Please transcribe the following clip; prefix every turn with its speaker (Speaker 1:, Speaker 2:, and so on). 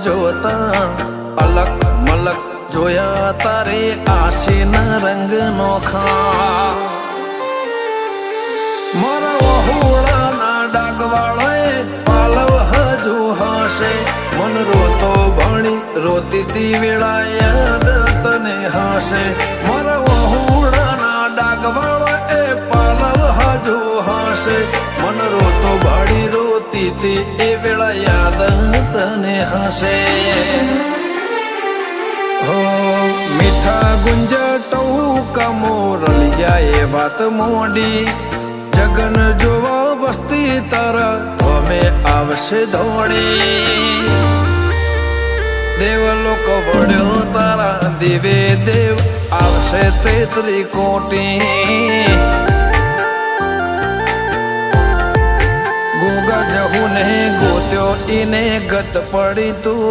Speaker 1: જોતા અલક મલક જોયા તારે આશીના રંગ નોખા મારા વહુડાના ડાગવાળાએ પાલવ હજુ હશે મન રોતો ભણી રોતી તી વેળા યાદ તને હશે મારા વહુડાના ડાગવાળાએ પાલવ હજુ હશે મન રોતો ભાડી રોતી તી એ વેળા યાદ તને હશે હો મીઠા ગુંજટો કમોરલિયા એ વાત મોડી જગન જોવા વસ્તી તારા અમે આવશે દોડી દેવલોક વળ્યો તારા દેવે દેવ આવશે તે ત્રિકોટી ગોગા જહુ ને ગોત્યો ઈને ગત પડી તું